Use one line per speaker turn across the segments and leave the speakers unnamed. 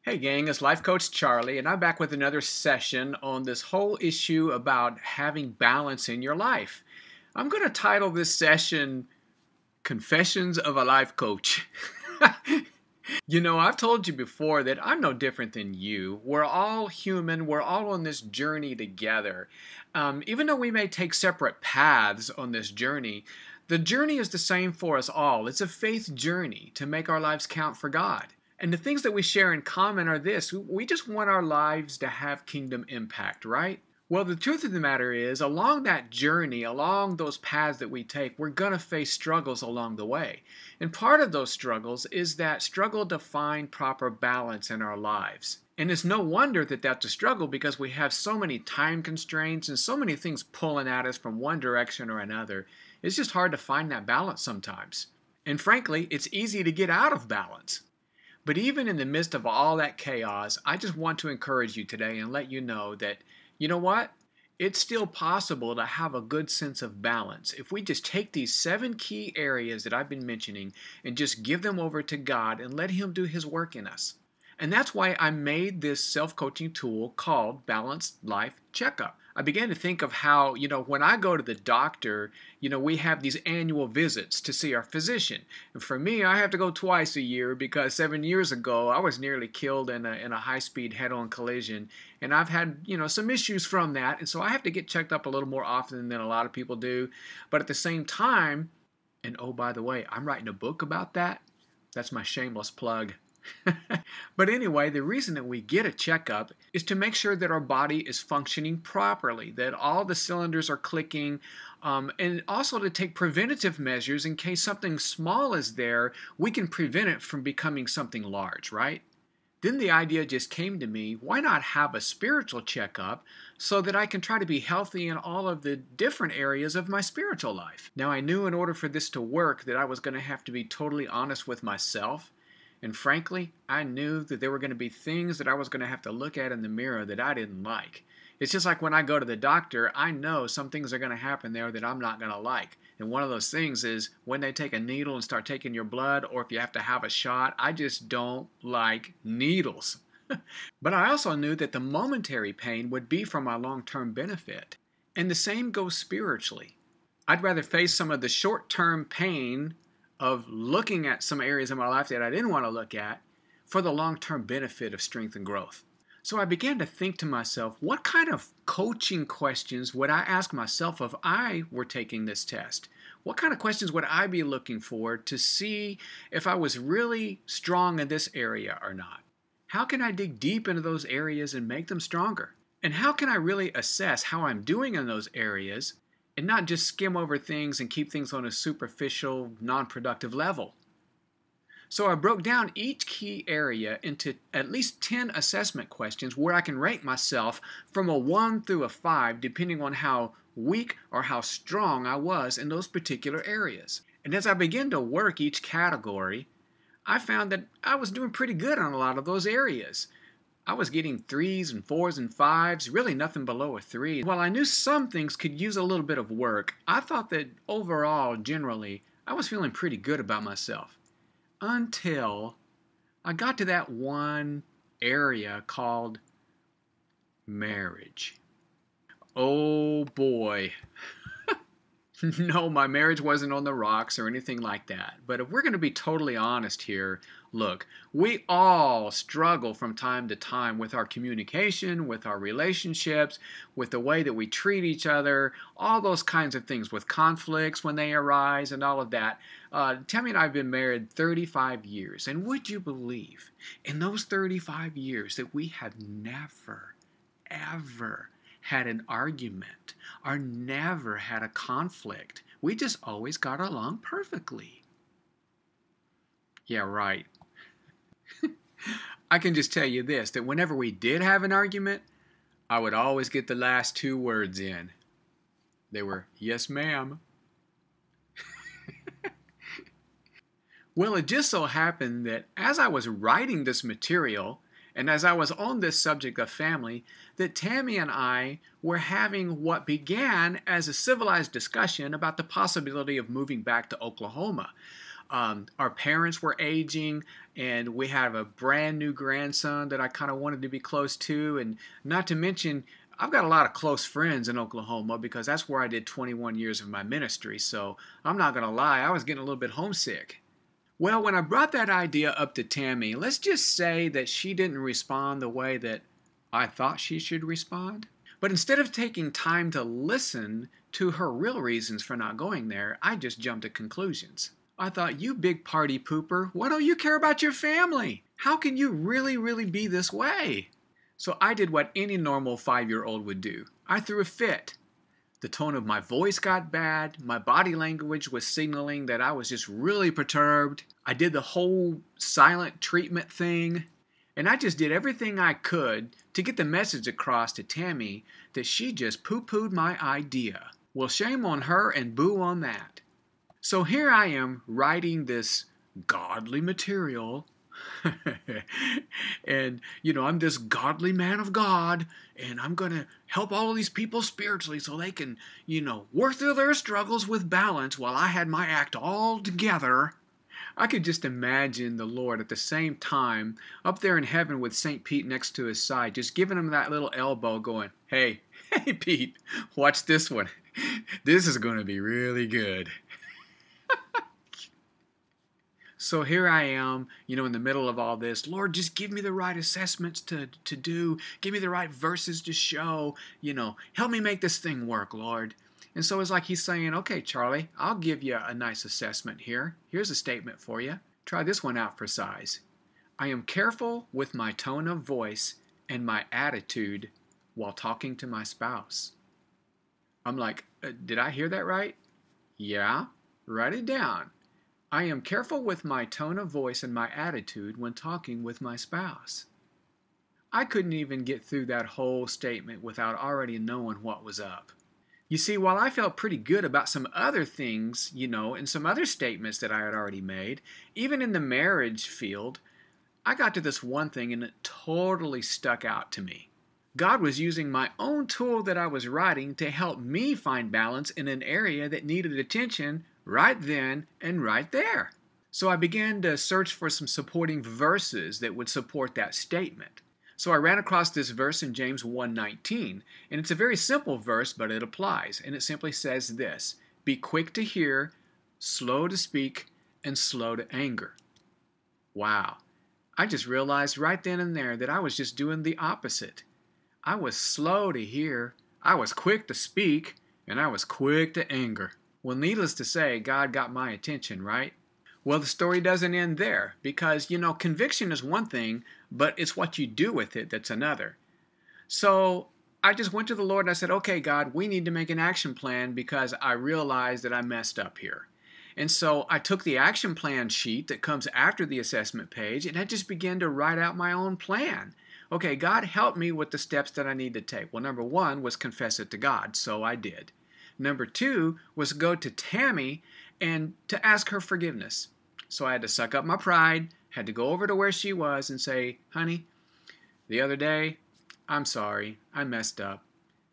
Hey gang, it's Life Coach Charlie, and I'm back with another session on this whole issue about having balance in your life. I'm going to title this session Confessions of a Life Coach. I've told you before that I'm no different than you. We're all human, we're all on this journey together. Even though we may take separate paths on this journey, the journey is the same for us all. It's a faith journey to make our lives count for God. And the things that we share in common are this: we just want our lives to have kingdom impact, right? Well, the truth of the matter is, along that journey, along those paths that we take, we're going to face struggles along the way. And part of those struggles is that struggle to find proper balance in our lives. And it's no wonder that that's a struggle because we have so many time constraints and so many things pulling at us from one direction or another. It's just hard to find that balance sometimes. And frankly, it's easy to get out of balance. But even in the midst of all that chaos, I just want to encourage you today and let you know that, you know what? It's still possible to have a good sense of balance if we just take these 7 key areas that I've been mentioning and just give them over to God and let Him do His work in us. And that's why I made this self-coaching tool called Balanced Life Checkup. I began to think of how, when I go to the doctor, we have these annual visits to see our physician. And for me, I have to go twice a year because 7 years ago, I was nearly killed in a high-speed head-on collision. And I've had, some issues from that. And so I have to get checked up a little more often than a lot of people do. But at the same time, and oh, by the way, I'm writing a book about that. That's my shameless plug. But anyway, the reason that we get a checkup is to make sure that our body is functioning properly, that all the cylinders are clicking, and also to take preventative measures in case something small is there, we can prevent it from becoming something large, right? Then the idea just came to me, why not have a spiritual checkup so that I can try to be healthy in all of the different areas of my spiritual life? Now, I knew in order for this to work that I was going to have to be totally honest with myself. And frankly, I knew that there were going to be things that I was going to have to look at in the mirror that I didn't like. It's just like when I go to the doctor, I know some things are going to happen there that I'm not going to like. And one of those things is when they take a needle and start taking your blood, or if you have to have a shot, I just don't like needles. But I also knew that the momentary pain would be for my long-term benefit. And the same goes spiritually. I'd rather face some of the short-term pain of looking at some areas of my life that I didn't want to look at for the long-term benefit of strength and growth. So I began to think to myself, what kind of coaching questions would I ask myself if I were taking this test? What kind of questions would I be looking for to see if I was really strong in this area or not? How can I dig deep into those areas and make them stronger? And how can I really assess how I'm doing in those areas and not just skim over things and keep things on a superficial, non-productive level? So I broke down each key area into at least 10 assessment questions where I can rate myself from a 1 through a 5 depending on how weak or how strong I was in those particular areas. And as I began to work each category, I found that I was doing pretty good on a lot of those areas. I was getting 3s and 4s and 5s, really nothing below a 3. While I knew some things could use a little bit of work, I thought that overall, generally, I was feeling pretty good about myself. Until I got to that one area called marriage. Oh boy. No, my marriage wasn't on the rocks or anything like that. But if we're going to be totally honest here, look, we all struggle from time to time with our communication, with our relationships, with the way that we treat each other, all those kinds of things, with conflicts when they arise and all of that. Tammy and I have been married 35 years. And would you believe in those 35 years that we have never, ever had an argument or never had a conflict? We just always got along perfectly. Yeah, right. I can just tell you this, that whenever we did have an argument, I would always get the last 2 words in. They were, yes, ma'am. Well, it just so happened that as I was writing this material, and as I was on this subject of family, that Tammy and I were having what began as a civilized discussion about the possibility of moving back to Oklahoma. our parents were aging, and we have a brand new grandson that I kind of wanted to be close to. And not to mention, I've got a lot of close friends in Oklahoma because that's where I did 21 years of my ministry. So I'm not going to lie, I was getting a little bit homesick. Well, when I brought that idea up to Tammy, let's just say that she didn't respond the way that I thought she should respond. But instead of taking time to listen to her real reasons for not going there, I just jumped to conclusions. I thought, you big party pooper, why don't you care about your family? How can you really be this way? So I did what any normal 5-year-old would do. I threw a fit. The tone of my voice got bad. My body language was signaling that I was just really perturbed. I did the whole silent treatment thing. And I just did everything I could to get the message across to Tammy that she just poo-pooed my idea. Well, shame on her and boo on that. So here I am writing this godly material. And, I'm this godly man of God, and I'm going to help all of these people spiritually so they can, work through their struggles with balance while I had my act all together. I could just imagine the Lord at the same time up there in heaven with St. Pete next to his side, just giving him that little elbow going, hey Pete, watch this one. This is going to be really good. So here I am, in the middle of all this. Lord, just give me the right assessments to do. Give me the right verses to show. Help me make this thing work, Lord. And so it's like he's saying, okay, Charlie, I'll give you a nice assessment here. Here's a statement for you. Try this one out for size. I am careful with my tone of voice and my attitude while talking to my spouse. I'm like, did I hear that right? Yeah, write it down. I am careful with my tone of voice and my attitude when talking with my spouse. I couldn't even get through that whole statement without already knowing what was up. You see, while I felt pretty good about some other things, and some other statements that I had already made, even in the marriage field, I got to this one thing and it totally stuck out to me. God was using my own tool that I was writing to help me find balance in an area that needed attention right then and right there. So I began to search for some supporting verses that would support that statement. So I ran across this verse in James 1:19, and it's a very simple verse, but it applies. And it simply says this: be quick to hear, slow to speak, and slow to anger. Wow. I just realized right then and there that I was just doing the opposite. I was slow to hear, I was quick to speak, and I was quick to anger. Well, needless to say, God got my attention, right? Well, the story doesn't end there because, conviction is one thing, but it's what you do with it that's another. So I just went to the Lord and I said, okay, God, we need to make an action plan because I realized that I messed up here. And so I took the action plan sheet that comes after the assessment page and I just began to write out my own plan. Okay, God, help me with the steps that I need to take. Well, number one was confess it to God, so I did. Number two was go to Tammy and to ask her forgiveness. So I had to suck up my pride, had to go over to where she was and say, honey, the other day, I'm sorry, I messed up.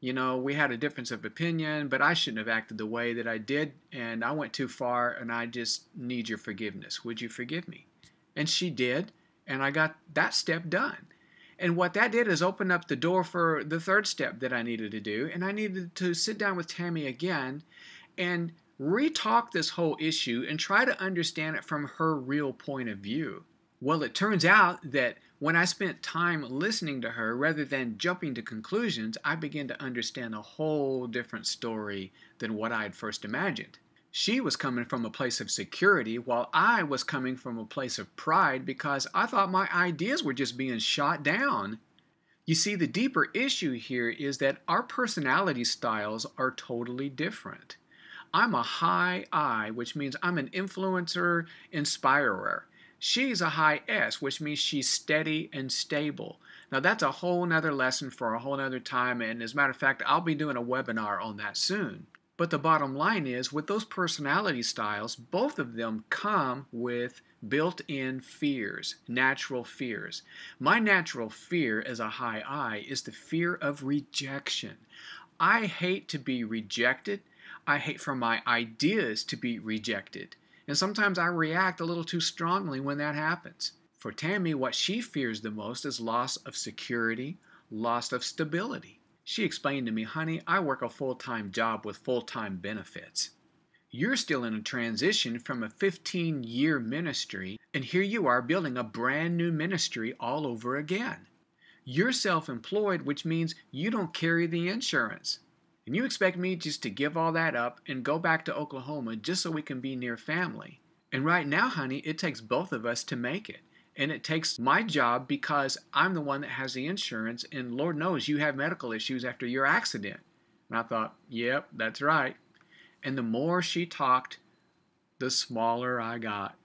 We had a difference of opinion, but I shouldn't have acted the way that I did, and I went too far, and I just need your forgiveness. Would you forgive me? And she did, and I got that step done. And what that did is open up the door for the third step that I needed to do, and I needed to sit down with Tammy again and re-talk this whole issue and try to understand it from her real point of view. Well, it turns out that when I spent time listening to her rather than jumping to conclusions, I began to understand a whole different story than what I had first imagined. She was coming from a place of security while I was coming from a place of pride because I thought my ideas were just being shot down. You see, the deeper issue here is that our personality styles are totally different. I'm a high I, which means I'm an influencer, inspirer. She's a high S, which means she's steady and stable. Now that's a whole nother lesson for a whole nother time, and as a matter of fact, I'll be doing a webinar on that soon. But the bottom line is, with those personality styles, both of them come with built-in fears, natural fears. My natural fear as a high I is the fear of rejection. I hate to be rejected. I hate for my ideas to be rejected. And sometimes I react a little too strongly when that happens. For Tammy, what she fears the most is loss of security, loss of stability. She explained to me, honey, I work a full-time job with full-time benefits. You're still in a transition from a 15-year ministry, and here you are building a brand new ministry all over again. You're self-employed, which means you don't carry the insurance. And you expect me just to give all that up and go back to Oklahoma just so we can be near family. And right now, honey, it takes both of us to make it. And it takes my job because I'm the one that has the insurance, and Lord knows you have medical issues after your accident. And I thought, yep, that's right. And the more she talked, the smaller I got.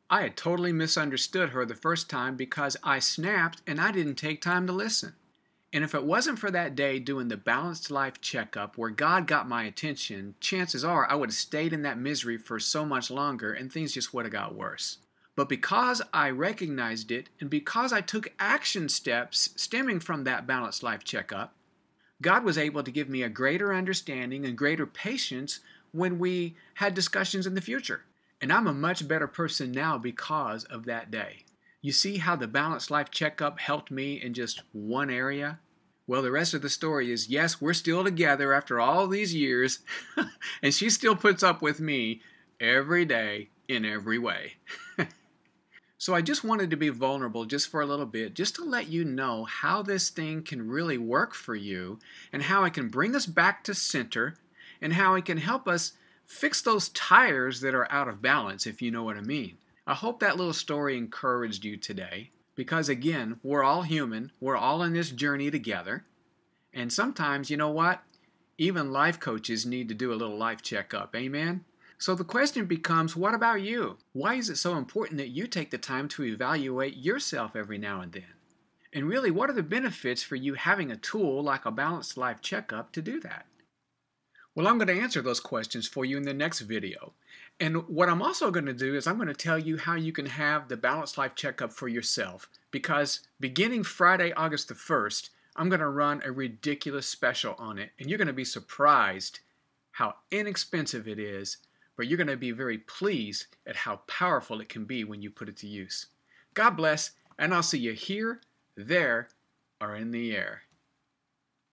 I had totally misunderstood her the first time because I snapped and I didn't take time to listen. And if it wasn't for that day doing the Balanced Life Checkup where God got my attention, chances are I would have stayed in that misery for so much longer and things just would have got worse. But because I recognized it and because I took action steps stemming from that Balanced Life Checkup, God was able to give me a greater understanding and greater patience when we had discussions in the future. And I'm a much better person now because of that day. You see how the Balanced Life Checkup helped me in just one area? Well, the rest of the story is, yes, we're still together after all these years, and she still puts up with me every day in every way. So I just wanted to be vulnerable just for a little bit, just to let you know how this thing can really work for you and how it can bring us back to center and how it can help us fix those tires that are out of balance, if you know what I mean. I hope that little story encouraged you today because, again, we're all human. We're all in this journey together. And sometimes, you know what? Even life coaches need to do a little life checkup. Amen? So the question becomes, what about you? Why is it so important that you take the time to evaluate yourself every now and then? And really, what are the benefits for you having a tool like a Balanced Life Checkup to do that? Well, I'm going to answer those questions for you in the next video. And what I'm also going to do is I'm going to tell you how you can have the Balanced Life Checkup for yourself. Because beginning Friday, August the 1st, I'm going to run a ridiculous special on it. And you're going to be surprised how inexpensive it is, but you're going to be very pleased at how powerful it can be when you put it to use. God bless, and I'll see you here, there, or in the air.